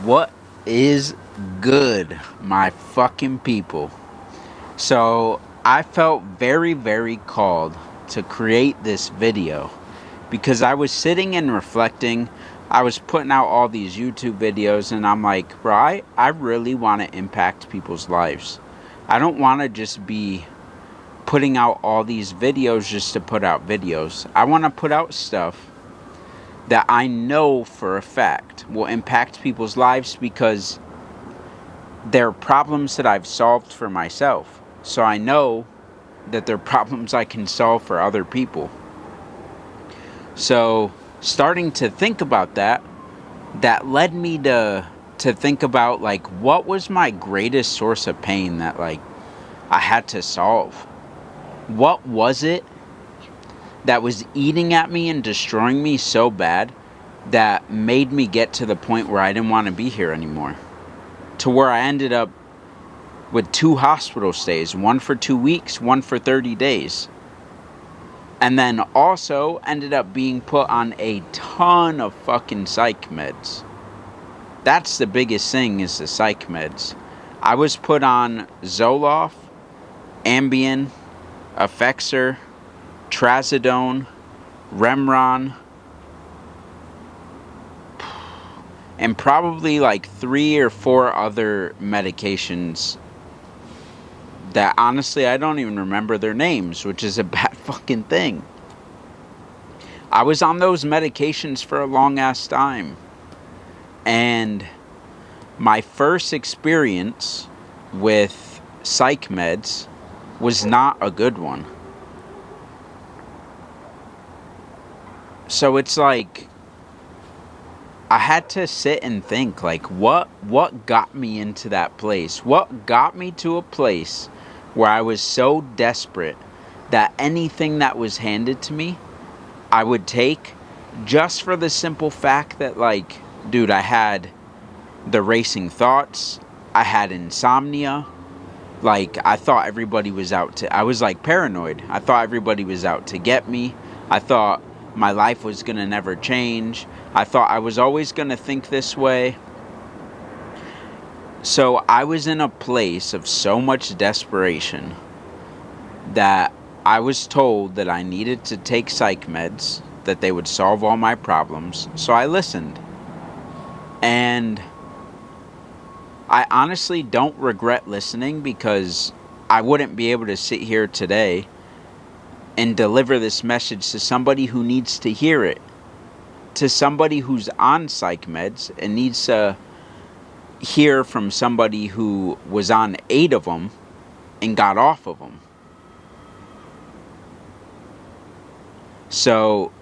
What is good, my fucking people? So, I felt very, very called to create this video because I was sitting and reflecting. I was putting out all these YouTube videos, and I'm like, bro, I really want to impact people's lives. I don't want to just be putting out all these videos just to put out videos. I want to put out stuff that I know for a fact will impact people's lives because they're problems that I've solved for myself. So I know that they're problems I can solve for other people. So starting to think about that led me to think about like what was my greatest source of pain that like I had to solve. What was it that was eating at me and destroying me so bad that made me get to the point where I didn't want to be here anymore? To where I ended up with 2 hospital stays, one for 2 weeks, one for 30 days. And then also ended up being put on a ton of fucking psych meds. That's the biggest thing, is the psych meds. I was put on Zoloft, Ambien, effexor, trazadone, remron, and probably like 3 or 4 other medications that honestly I don't even remember their names, which is a bad fucking thing. I was on those medications for a long ass time. And my first experience with psych meds was not a good one. So it's like I had to sit and think, like, what got me into that place? What got me to a place where I was so desperate that anything that was handed to me, I would take, just for the simple fact that, like, dude, I had the racing thoughts, I had insomnia, like, I thought everybody was out to, I was, like, paranoid. I thought everybody was out to get me. I thought my life was gonna never change. I thought I was always gonna think this way. So I was in a place of so much desperation that I was told that I needed to take psych meds, that they would solve all my problems. So I listened. And I honestly don't regret listening, because I wouldn't be able to sit here today and deliver this message to somebody who needs to hear it. To somebody who's on psych meds and needs to hear from somebody who was on 8 of them and got off of them. So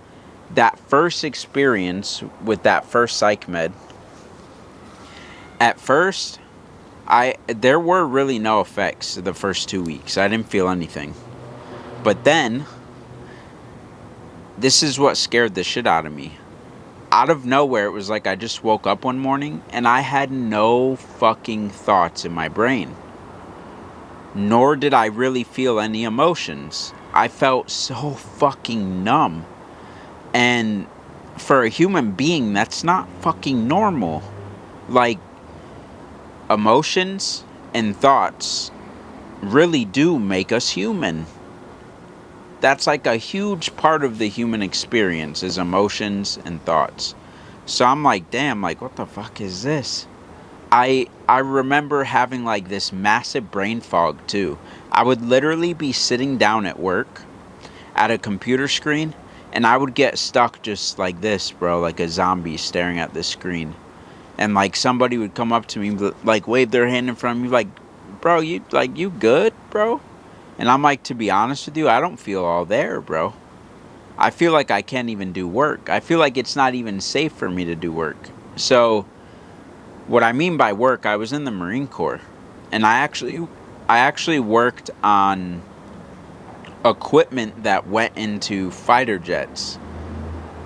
that first experience with that first psych med, at first there were really no effects the first 2 weeks. I didn't feel anything. But then this is what scared the shit out of me. Out of nowhere, it was like I just woke up one morning and I had no fucking thoughts in my brain. Nor did I really feel any emotions. I felt so fucking numb. And for a human being, that's not fucking normal. Like, emotions and thoughts really do make us human. That's like a huge part of the human experience, is emotions and thoughts. So I'm like, damn, like, what the fuck is this? I remember having like this massive brain fog too. I would literally be sitting down at work at a computer screen, and I would get stuck just like this, bro, like a zombie staring at the screen. And like somebody would come up to me, like wave their hand in front of me, like, bro, you good, bro? And I'm like, to be honest with you, I don't feel all there, bro. I feel like I can't even do work. I feel like it's not even safe for me to do work. So what I mean by work, I was in the Marine Corps, and I actually worked on equipment that went into fighter jets.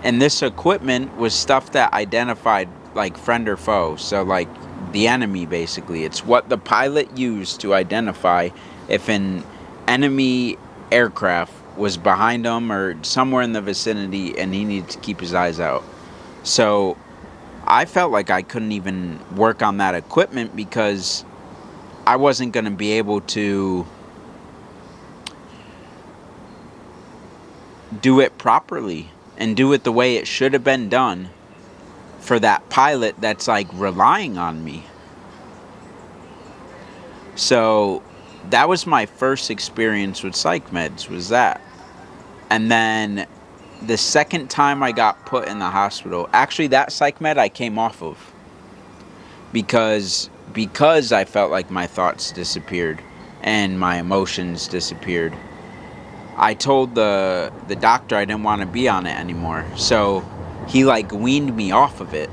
And this equipment was stuff that identified like friend or foe. So like the enemy, basically. It's what the pilot used to identify if an enemy aircraft was behind him or somewhere in the vicinity and he needed to keep his eyes out. So I felt like I couldn't even work on that equipment because I wasn't going to be able to do it properly and do it the way it should have been done for that pilot that's like relying on me. So that was my first experience with psych meds, was that. And then the second time I got put in the hospital, actually that psych med I came off of because I felt like my thoughts disappeared and my emotions disappeared. I told the doctor I didn't want to be on it anymore. So he like weaned me off of it.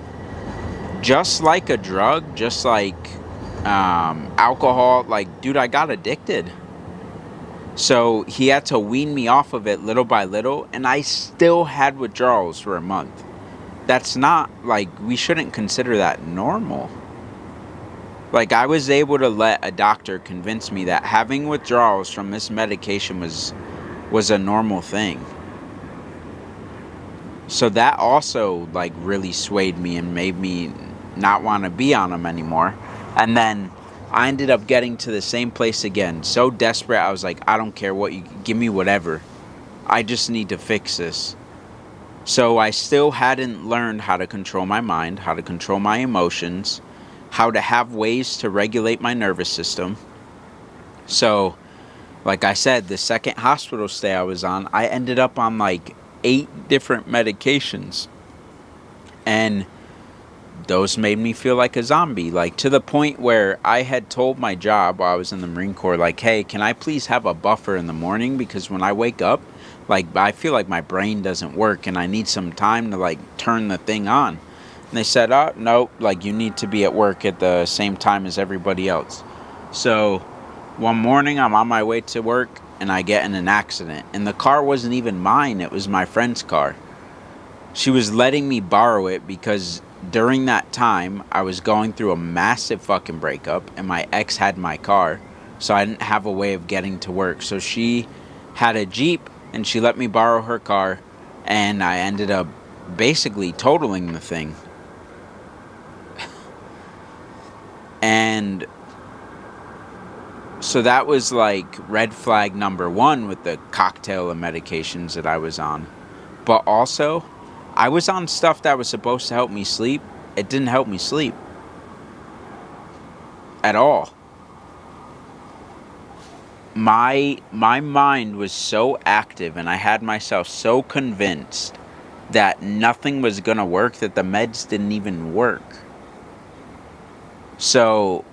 Just like a drug, just like alcohol, like, dude, I got addicted. So he had to wean me off of it little by little, and I still had withdrawals for a month. That's not, like, we shouldn't consider that normal. Like, I was able to let a doctor convince me that having withdrawals from this medication was a normal thing. So that also, like, really swayed me and made me not want to be on them anymore. And then I ended up getting to the same place again. So desperate, I was like, I don't care what you give me, whatever. I just need to fix this. So I still hadn't learned how to control my mind, how to control my emotions, how to have ways to regulate my nervous system. So, like I said, the second hospital stay I was on, I ended up on like 8 different medications. And those made me feel like a zombie, like to the point where I had told my job while I was in the Marine Corps, like, hey, can I please have a buffer in the morning? Because when I wake up, like, I feel like my brain doesn't work and I need some time to, like, turn the thing on. And they said, oh, no, like, you need to be at work at the same time as everybody else. So one morning I'm on my way to work and I get in an accident. And the car wasn't even mine, it was my friend's car. She was letting me borrow it because during that time, I was going through a massive fucking breakup, and my ex had my car, so I didn't have a way of getting to work. So she had a Jeep, and she let me borrow her car, and I ended up basically totaling the thing. And so that was like red flag number 1 with the cocktail of medications that I was on. But also, I was on stuff that was supposed to help me sleep. It didn't help me sleep at all. My mind was so active and I had myself so convinced that nothing was going to work that the meds didn't even work. So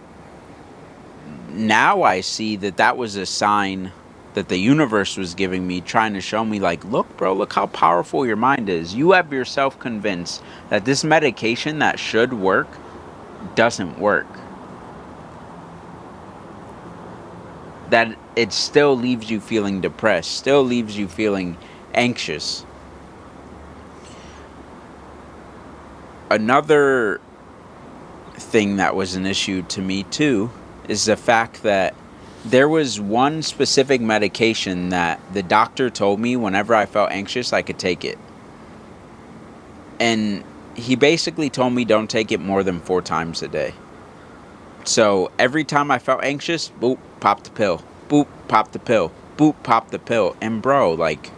now I see that was a sign that the universe was giving me, trying to show me, like, look, bro, look how powerful your mind is. You have yourself convinced that this medication that should work doesn't work. That it still leaves you feeling depressed, still leaves you feeling anxious. Another thing that was an issue to me, too, is the fact that there was one specific medication that the doctor told me whenever I felt anxious, I could take it. And he basically told me don't take it more than 4 times a day. So every time I felt anxious, boop, pop the pill. Boop, pop the pill. Boop, pop the pill. And bro, like,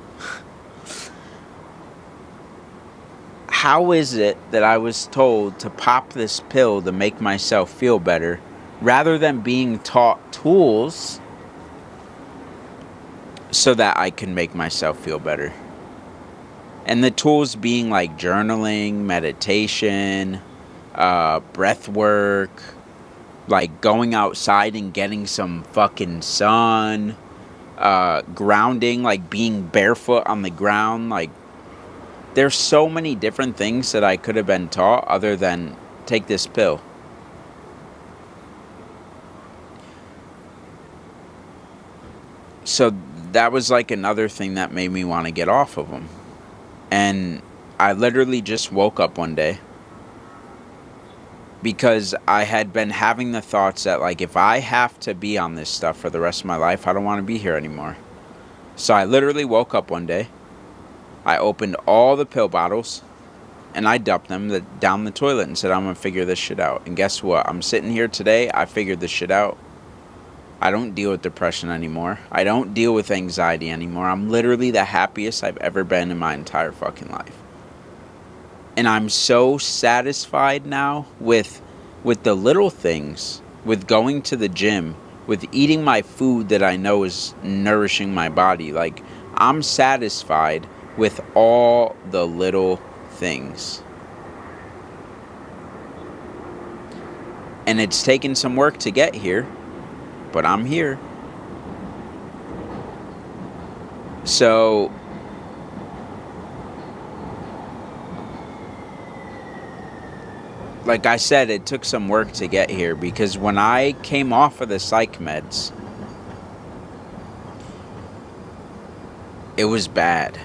how is it that I was told to pop this pill to make myself feel better, rather than being taught tools so that I can make myself feel better? And the tools being like journaling, meditation, breath work, like going outside and getting some fucking sun, grounding, like being barefoot on the ground. Like, there's so many different things that I could have been taught other than take this pill. So that was like another thing that made me want to get off of them. And I literally just woke up one day because I had been having the thoughts that, like, if I have to be on this stuff for the rest of my life, I don't want to be here anymore. So I literally woke up one day. I opened all the pill bottles And I dumped them down the toilet and said, I'm going to figure this shit out. And guess what? I'm sitting here today. I figured this shit out. I don't deal with depression anymore. I don't deal with anxiety anymore. I'm literally the happiest I've ever been in my entire fucking life. And I'm so satisfied now with the little things, with going to the gym, with eating my food that I know is nourishing my body. Like, I'm satisfied with all the little things. And it's taken some work to get here, but I'm here. So, like I said, it took some work to get here, because when I came off of the psych meds, it was bad.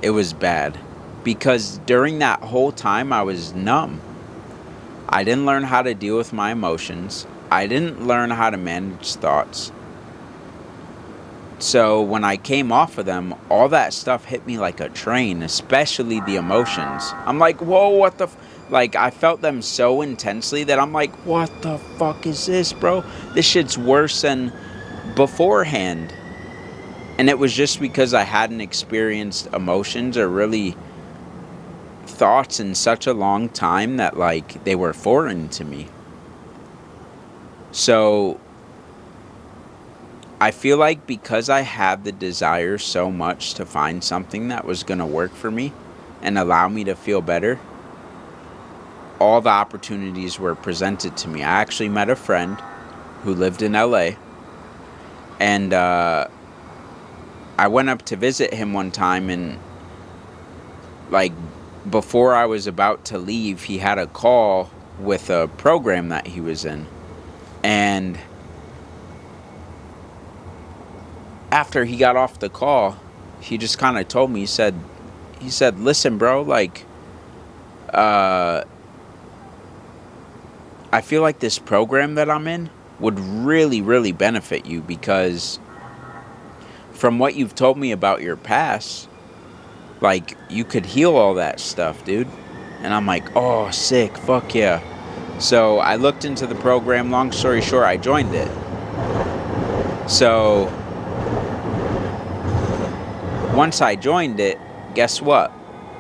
It was bad. Because during that whole time, I was numb. I didn't learn how to deal with my emotions. I didn't learn how to manage thoughts. So when I came off of them, all that stuff hit me like a train, especially the emotions. I'm like, whoa, what the... Like, I felt them so intensely that I'm like, what the fuck is this, bro? This shit's worse than beforehand. And it was just because I hadn't experienced emotions or really thoughts in such a long time that, like, they were foreign to me. So I feel like because I had the desire so much to find something that was going to work for me and allow me to feel better, all the opportunities were presented to me. I actually met a friend who lived in LA, and I went up to visit him one time, and like before I was about to leave, he had a call with a program that he was in. And after he got off the call, he just kind of told me, he said, listen, bro, like, I feel like this program that I'm in would really, really benefit you, because from what you've told me about your past, like, you could heal all that stuff, dude. And I'm like, oh, sick, fuck yeah. So I looked into the program. Long story short, I joined it. So once I joined it, guess what?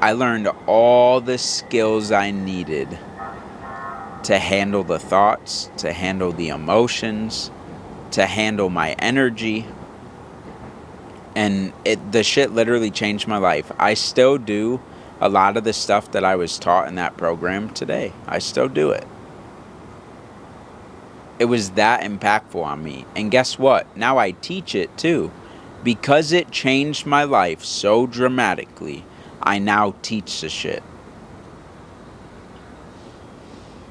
I learned all the skills I needed to handle the thoughts, to handle the emotions, to handle my energy. And the shit literally changed my life. I still do a lot of the stuff that I was taught in that program today. I still do it. It was that impactful on me. And guess what? Now I teach it too. Because it changed my life so dramatically, I now teach the shit.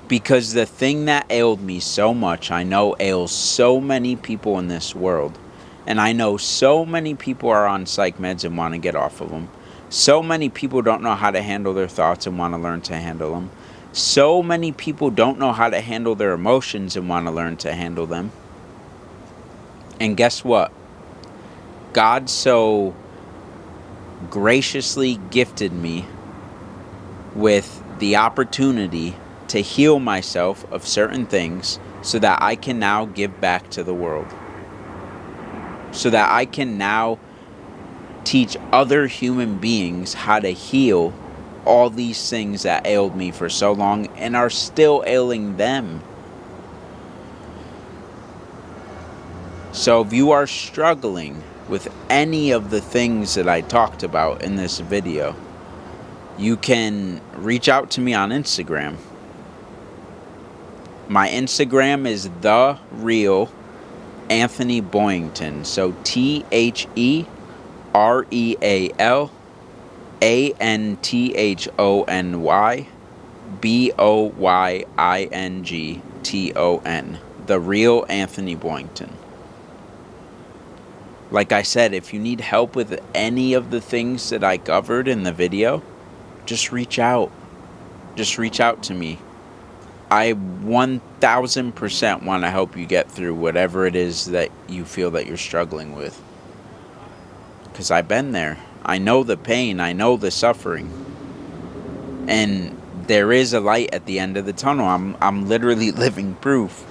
Because the thing that ailed me so much, I know ails so many people in this world. And I know so many people are on psych meds and want to get off of them. So many people don't know how to handle their thoughts and want to learn to handle them. So many people don't know how to handle their emotions and want to learn to handle them. And guess what? God so graciously gifted me with the opportunity to heal myself of certain things so that I can now give back to the world. So that I can now teach other human beings how to heal all these things that ailed me for so long and are still ailing them. So if you are struggling with any of the things that I talked about in this video, you can reach out to me on Instagram. My Instagram is The Real Anthony Boyington. So TheReal Anthony Boyington. The Real Anthony Boyington. Like I said, if you need help with any of the things that I covered in the video, just reach out. Just reach out to me. I 1000% want to help you get through whatever it is that you feel that you're struggling with. Because I've been there. I know the pain. I know the suffering. And there is a light at the end of the tunnel. I'm literally living proof.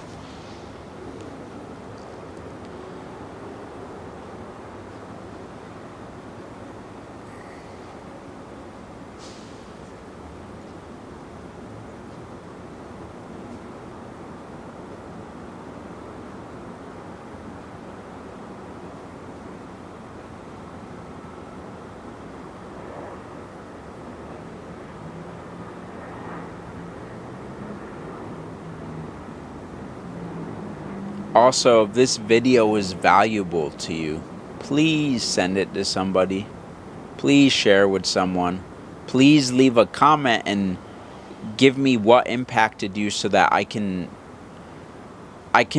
Also, if this video is valuable to you, please send it to somebody. Please share with someone. Please leave a comment and give me what impacted you so that I can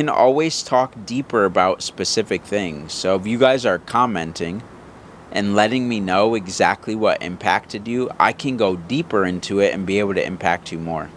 always talk deeper about specific things. So if you guys are commenting and letting me know exactly what impacted you, I can go deeper into it and be able to impact you more.